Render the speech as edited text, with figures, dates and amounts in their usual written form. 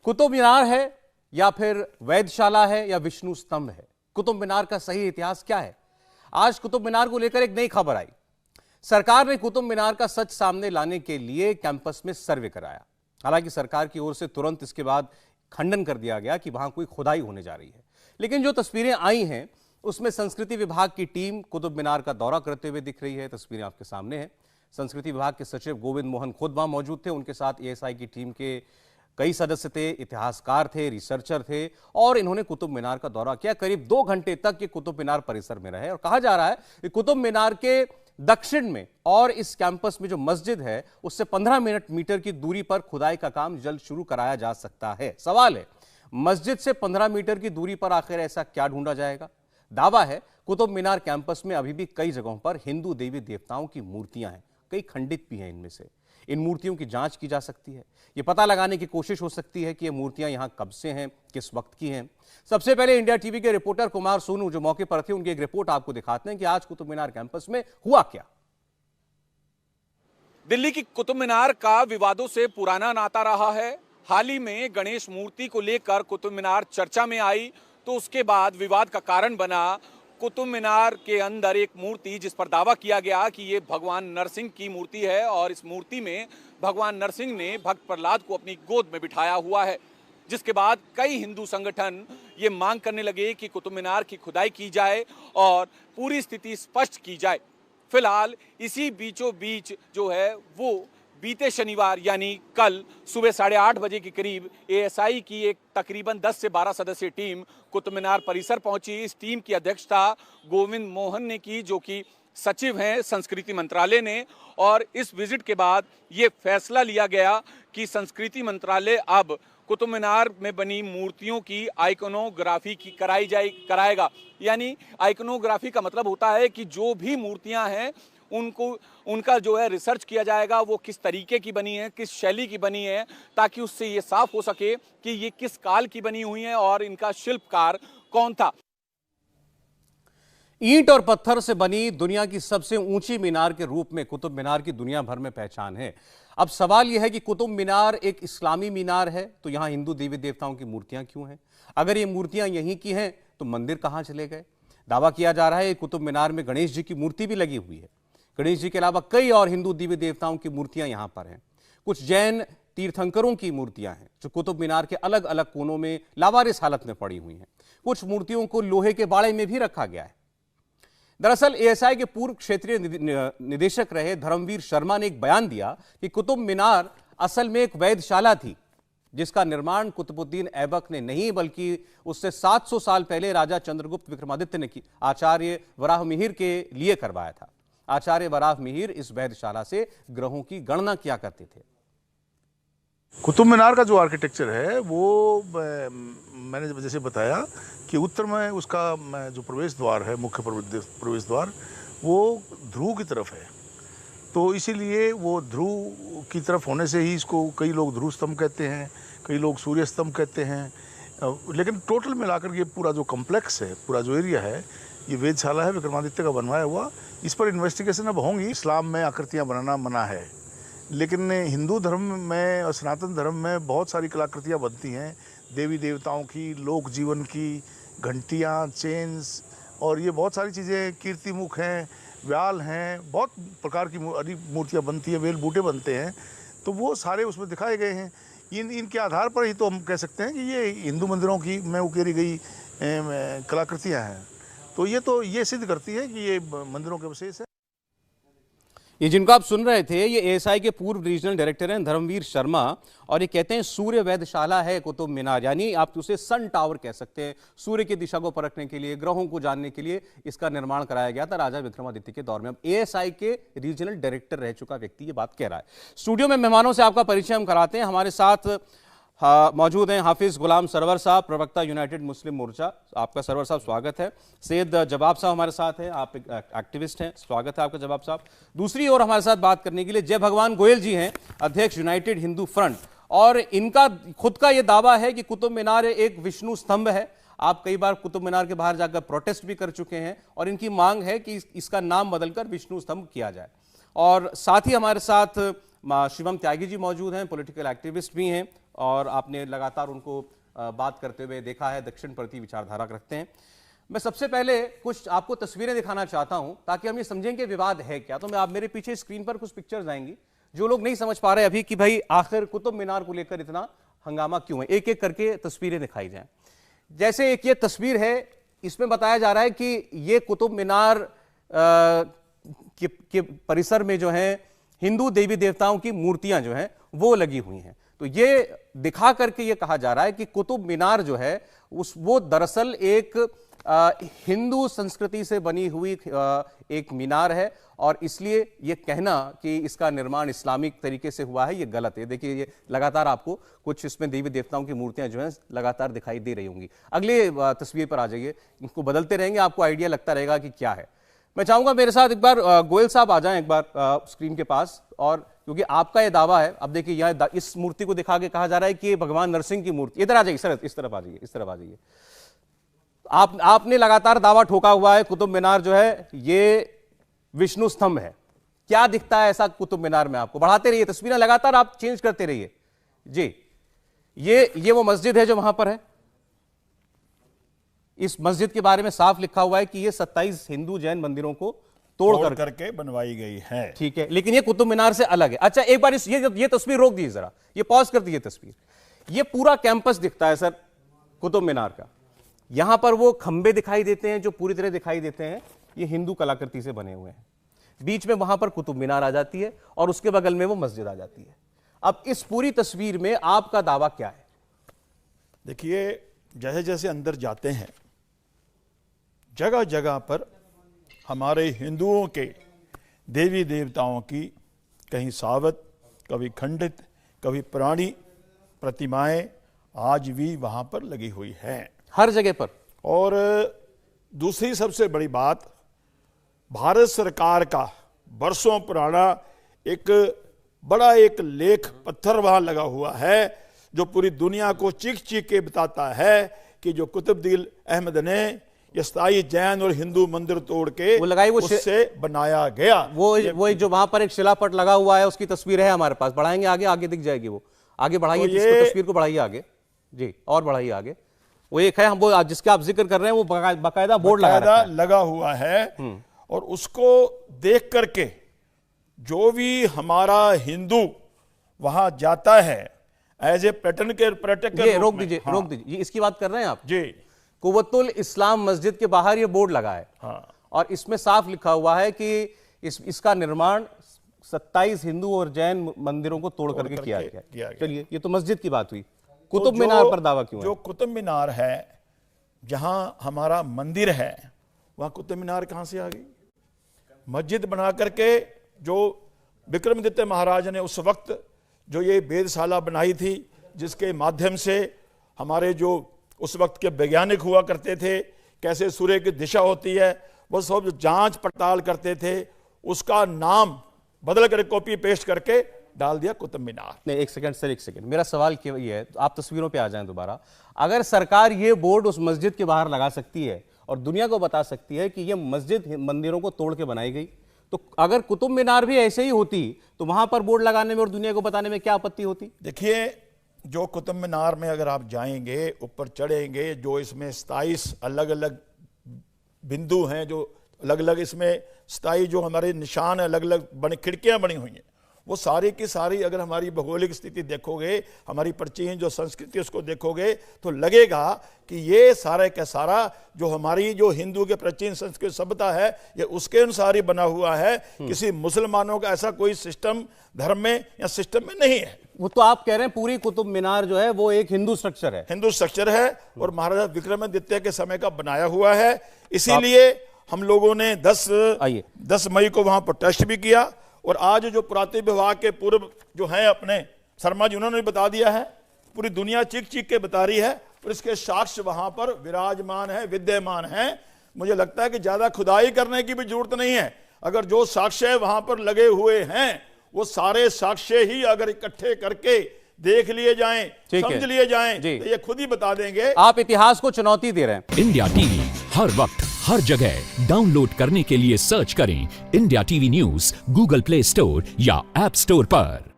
कुतुब मीनार है या फिर वेधशाला है या विष्णु स्तंभ है? कुतुब मीनार का सही इतिहास क्या है? आज कुतुब मीनार को लेकर एक नई खबर आई। सरकार ने कुतुब मीनार का सच सामने लाने के लिए कैंपस में सर्वे कराया। हालांकि सरकार की ओर से तुरंत इसके बाद खंडन कर दिया गया कि वहां कोई खुदाई होने जा रही है। लेकिन जो तस्वीरें आई हैं उसमें संस्कृति विभाग की टीम कुतुब मीनार का दौरा करते हुए दिख रही है। तस्वीरें आपके सामने हैं। संस्कृति विभाग के सचिव गोविंद मोहन खुद वहां मौजूद थे। उनके साथ एएसआई की टीम के कई सदस्य थे, इतिहासकार थे, रिसर्चर थे और इन्होंने कुतुब मीनार का दौरा किया। करीब 2 घंटे तक ये कुतुब मीनार परिसर में रहे और कहा जा रहा है कि कुतुब मीनार के दक्षिण में और इस कैंपस में जो मस्जिद है उससे 15 मीटर की दूरी पर खुदाई का काम जल्द शुरू कराया जा सकता है। सवाल है, मस्जिद से 15 मीटर की दूरी पर आखिर ऐसा क्या ढूंढा जाएगा? दावा है कुतुब मीनार कैंपस में अभी भी कई जगहों पर हिंदू देवी देवताओं की मूर्तियां हैं, कई खंडित भी हैं। इनमें से इन मूर्तियों की जांच की जा सकती है। यह पता लगाने की कोशिश हो सकती है कि ये मूर्तियां यहां कब से हैं, किस वक्त की हैं। सबसे पहले इंडिया टीवी के रिपोर्टर कुमार सोनू जो मौके पर थे, उनकी एक रिपोर्ट आपको दिखाते हैं कि आज कुतुब मीनार कैंपस में हुआ क्या। दिल्ली की कुतुब मीनार का विवादों से पुराना नाता रहा है। हाल ही में गणेश मूर्ति को लेकर कुतुब मीनार चर्चा में आई तो उसके बाद विवाद का कारण बना कुतुब मीनार के अंदर एक मूर्ति जिस पर दावा किया गया कि ये भगवान नरसिंह की मूर्ति है और इस मूर्ति में भगवान नरसिंह ने भक्त प्रहलाद को अपनी गोद में बिठाया हुआ है। जिसके बाद कई हिंदू संगठन ये मांग करने लगे कि कुतुब मीनार की खुदाई की जाए और पूरी स्थिति स्पष्ट की जाए। फिलहाल इसी बीचों बीच जो है वो बीते शनिवार यानी कल सुबह 8:30 बजे के करीब एएसआई की एक तकरीबन 10 से 12 सदस्यीय टीम कुतुब मीनार परिसर पहुंची। इस टीम की अध्यक्षता गोविंद मोहन ने की, जो कि सचिव हैं संस्कृति मंत्रालय ने। और इस विजिट के बाद ये फैसला लिया गया कि संस्कृति मंत्रालय अब कुतुब मीनार में बनी मूर्तियों की आइकोनोग्राफी की कराएगा। यानी आइकोनोग्राफी का मतलब होता है कि जो भी मूर्तियां हैं उनका जो है रिसर्च किया जाएगा, वो किस तरीके की बनी है, किस शैली की बनी है, ताकि उससे ये साफ हो सके कि ये किस काल की बनी हुई है और इनका शिल्पकार कौन था। ईंट और पत्थर से बनी दुनिया की सबसे ऊंची मीनार के रूप में कुतुब मीनार की दुनिया भर में पहचान है। अब सवाल यह है कि कुतुब मीनार एक इस्लामी मीनार है तो यहां हिंदू देवी देवताओं की मूर्तियां क्यों हैं? अगर ये मूर्तियां यहीं की हैं तो मंदिर कहां चले गए? दावा किया जा रहा है कुतुब मीनार में गणेश जी की मूर्ति भी लगी हुई है। गणेश जी के अलावा कई और हिंदू देवी देवताओं की मूर्तियां यहां पर हैं। कुछ जैन तीर्थंकरों की मूर्तियां हैं जो कुतुब मीनार के अलग अलग कोनों में लावारिस हालत में पड़ी हुई हैं। कुछ मूर्तियों को लोहे के बाड़े में भी रखा गया है। दरअसल एएसआई के पूर्व क्षेत्रीय निदेशक रहे धर्मवीर शर्मा ने एक बयान दिया कि कुतुब मीनार असल में एक वेधशाला थी जिसका निर्माण कुतुबुद्दीन ऐबक ने नहीं बल्कि उससे 700 साल पहले राजा चंद्रगुप्त विक्रमादित्य ने आचार्य वराहमिहिर के लिए करवाया था। आचार्य वराहमिहिर इस वेधशाला से ग्रहों की गणना किया करते थे। कुतुब मीनार का जो आर्किटेक्चर है वो मैंने जैसे बताया कि उत्तर में उसका जो प्रवेश द्वार है, मुख्य प्रवेश द्वार, वो ध्रुव की तरफ है। तो इसीलिए वो ध्रुव की तरफ होने से ही इसको कई लोग ध्रुव स्तंभ कहते हैं, कई लोग सूर्य स्तंभ कहते हैं। लेकिन टोटल मिलाकर ये पूरा जो कॉम्प्लेक्स है, पूरा जो एरिया है, ये वेधशाला है, विक्रमादित्य का बनवाया हुआ। इस पर इन्वेस्टिगेशन अब होंगी। इस्लाम में आकृतियाँ बनाना मना है, लेकिन हिंदू धर्म में और सनातन धर्म में बहुत सारी कलाकृतियाँ बनती हैं, देवी देवताओं की, लोक जीवन की, घंटियाँ, चेन्स, और ये बहुत सारी चीज़ें, कीर्तिमुख हैं, व्याल हैं, बहुत प्रकार की मूर्तियाँ बनती हैं, वेल बूटे बनते हैं। तो वो सारे उसमें दिखाए गए हैं। इनके आधार पर ही तो हम कह सकते हैं कि ये हिंदू मंदिरों की में उकेरी गई कलाकृतियाँ हैं। तो ये सिद्ध करती है कि ये मंदिरों के अवशेष है। ये जिनको आप सुन रहे थे ये एएसआई के पूर्व रीजनल डायरेक्टर हैं धर्मवीर शर्मा, और ये कहते हैं सूर्य वेधशाला है कुतुब मीनार, यानी आप उसे सन टावर कह सकते हैं। सूर्य की दिशा को परखने के लिए, ग्रहों को जानने के लिए इसका निर्माण कराया गया था राजा विक्रमादित्य के दौर में। अब एएसआई के रीजनल डायरेक्टर रह चुका व्यक्ति ये बात कह रहा है। स्टूडियो में मेहमानों से आपका परिचय हम कराते हैं। हमारे साथ मौजूद हैं हाफिज गुलाम सरवर साहब, प्रवक्ता यूनाइटेड मुस्लिम मोर्चा। आपका सरवर साहब स्वागत है। सैयद जवाब साहब हमारे साथ हैं, आप एक एक्टिविस्ट हैं, स्वागत है आपका जवाब साहब। दूसरी ओर हमारे साथ बात करने के लिए जय भगवान गोयल जी हैं, अध्यक्ष यूनाइटेड हिंदू फ्रंट, और इनका खुद का यह दावा है कि कुतुब मीनार एक विष्णु स्तंभ है। आप कई बार कुतुब मीनार के बाहर जाकर प्रोटेस्ट भी कर चुके हैं और इनकी मांग है कि इसका नाम बदलकर विष्णु स्तंभ किया जाए। और साथ ही हमारे साथ शिवम त्यागी जी मौजूद हैं, पॉलिटिकल एक्टिविस्ट भी हैं, और आपने लगातार उनको बात करते हुए देखा है, दक्षिणपंथी विचारधारा रखते हैं। मैं सबसे पहले कुछ आपको तस्वीरें दिखाना चाहता हूं ताकि हम ये समझें कि विवाद है क्या। तो मैं आप मेरे पीछे स्क्रीन पर कुछ पिक्चर्स आएंगी, जो लोग नहीं समझ पा रहे अभी कि भाई आखिर कुतुब मीनार को लेकर इतना हंगामा क्यों है, एक एक करके तस्वीरें दिखाई जाएं। जैसे एक ये तस्वीर है, इसमें बताया जा रहा है कि ये कुतुब मीनार के परिसर में जो है हिंदू देवी देवताओं की मूर्तियां जो हैं वो लगी हुई हैं। तो ये दिखा करके ये कहा जा रहा है कि कुतुब मीनार जो है वो दरअसल एक हिंदू संस्कृति से बनी हुई एक मीनार है, और इसलिए ये कहना कि इसका निर्माण इस्लामिक तरीके से हुआ है ये गलत है। देखिए ये लगातार आपको कुछ इसमें देवी देवताओं की मूर्तियां जो हैं लगातार दिखाई दे रही होंगी। अगले तस्वीर पर आ जाइए, इनको बदलते रहेंगे, आपको आइडिया लगता रहेगा कि क्या है। मैं चाहूंगा मेरे साथ एक बार गोयल साहब आ जाएं एक बार स्क्रीन के पास, और क्योंकि आपका ये दावा है। अब देखिए यहाँ इस मूर्ति को दिखा के कहा जा रहा है कि ये भगवान नरसिंह की मूर्ति। इधर आ जाइए सर, इस तरफ आ जाइए, इस तरफ आ जाइए। आपने लगातार दावा ठोका हुआ है कुतुब मीनार जो है ये विष्णु स्तंभ है। क्या दिखता है ऐसा कुतुब मीनार में आपको? बढ़ाते रहिए तस्वीरें, लगातार आप चेंज करते रहिए जी। ये वो मस्जिद है जो वहां पर है। इस मस्जिद के बारे में साफ लिखा हुआ है कि ये 27 हिंदू जैन मंदिरों को तोड़ करके बनवाई गई है। ठीक है, लेकिन ये कुतुब मीनार से अलग है। अच्छा एक बार ये तस्वीर रोक दीजिए जरा, ये पॉज कर दीजिए तस्वीर। ये पूरा कैंपस दिखता है सर कुतुब मीनार का। यहां पर वो खंबे दिखाई देते हैं जो पूरी तरह दिखाई देते हैं, ये हिंदू कलाकृति से बने हुए हैं। बीच में वहां पर कुतुब मीनार आ जाती है और उसके बगल में वो मस्जिद आ जाती है। अब इस पूरी तस्वीर में आपका दावा क्या है? देखिए जैसे जैसे अंदर जाते हैं जगह जगह पर हमारे हिंदुओं के देवी देवताओं की कहीं सावत, कभी खंडित, कभी पुरानी प्रतिमाएं आज भी वहां पर लगी हुई हैं हर जगह पर। और दूसरी सबसे बड़ी बात, भारत सरकार का बरसों पुराना एक बड़ा एक लेख पत्थर वहां लगा हुआ है जो पूरी दुनिया को चीख चीख के बताता है कि जो कुतुबुद्दीन अहमद ने ये स्थायी जैन और हिंदू मंदिर तोड़ के वो लगाई, वो उससे बनाया गया। वो जो वहां पर एक शिलापट लगा हुआ है उसकी तस्वीर है हमारे पास। बढ़ाएंगे आगे, आगे दिख जाएगी वो। आगे बढ़ाइए तो तस्वीर को बढ़ाइए आगे जी, और बढ़ाइए आगे। वो एक है हम वो जिसके आप जिक्र कर रहे हैं, वो बाकायदा बोर्ड लगा हुआ है। और उसको देख करके जो भी हमारा हिंदू वहां जाता है एज ए पर्यटक ये रोक दीजिए, रोक दीजिए, इसकी बात कर रहे हैं आप जी। कुव्वतुल इस्लाम मस्जिद के बाहर ये बोर्ड लगा है और इसमें साफ लिखा हुआ है कि इसका निर्माण 27 हिंदू और जैन मंदिरों को तोड़ करके किया गया। चलिए ये तो मस्जिद की बात हुई, कुतुब मीनार पर दावा क्यों है? जो कुतुब मीनार है जहां हमारा मंदिर है वहां कुतुब मीनार कहां से आ गई? मस्जिद बना करके जो विक्रमादित्य महाराज ने उस वक्त जो ये वेधशाला बनाई थी, जिसके माध्यम से हमारे जो उस वक्त के वैज्ञानिक हुआ करते थे, कैसे सूर्य की दिशा होती है, वो सब जांच पड़ताल करते थे, उसका नाम बदल कर कॉपी पेस्ट करके डाल दिया कुतुब मीनार। नहीं एक सेकंड सर, एक सेकंड, मेरा सवाल ये है, आप तस्वीरों पे आ जाएं दोबारा। अगर सरकार ये बोर्ड उस मस्जिद के बाहर लगा सकती है और दुनिया को बता सकती है कि ये मस्जिद मंदिरों को तोड़ के बनाई गई, तो अगर कुतुब मीनार भी ऐसे ही होती तो वहां पर बोर्ड लगाने में और दुनिया को बताने में क्या आपत्ति होती? देखिए जो कुतुब मीनार में अगर आप जाएंगे, ऊपर चढ़ेंगे, जो इसमें 27 अलग अलग बिंदु हैं, जो अलग अलग इसमें 27 जो हमारे निशान है, अलग अलग बने खिड़कियां बनी हुई हैं, वो सारी की सारी अगर हमारी भौगोलिक स्थिति देखोगे, हमारी प्राचीन जो संस्कृति उसको देखोगे, तो लगेगा कि ये सारे का सारा जो हमारी जो हिंदू के प्राचीन संस्कृति सभ्यता है ये उसके अनुसार ही बना हुआ है। किसी मुसलमानों का ऐसा कोई सिस्टम धर्म में या सिस्टम में नहीं है। वो तो आप कह रहे हैं पूरी कुतुब मीनार जो है वो एक हिंदू स्ट्रक्चर है, हिंदू स्ट्रक्चर है और महाराजा विक्रमादित्य के समय का बनाया हुआ है। इसीलिए हम लोगों ने 10 मई को वहां प्रोटेस्ट भी किया। और आज जो पुरातत्व विभाग के पूर्व जो हैं अपने शर्मा जी, उन्होंने भी बता दिया है, पूरी दुनिया चीख चीख के बता रही है और इसके साक्ष्य वहां पर विराजमान है, विद्यमान है। मुझे लगता है कि ज्यादा खुदाई करने की भी जरूरत नहीं है। अगर जो साक्ष्य वहां पर लगे हुए हैं वो सारे साक्ष्य ही अगर इकट्ठे करके देख लिए जाएं, समझ लिए जाएं, तो ये खुद ही बता देंगे। आप इतिहास को चुनौती दे रहे हैं। इंडिया टीवी हर वक्त हर जगह डाउनलोड करने के लिए सर्च करें India TV news Google play store या ऐप स्टोर पर।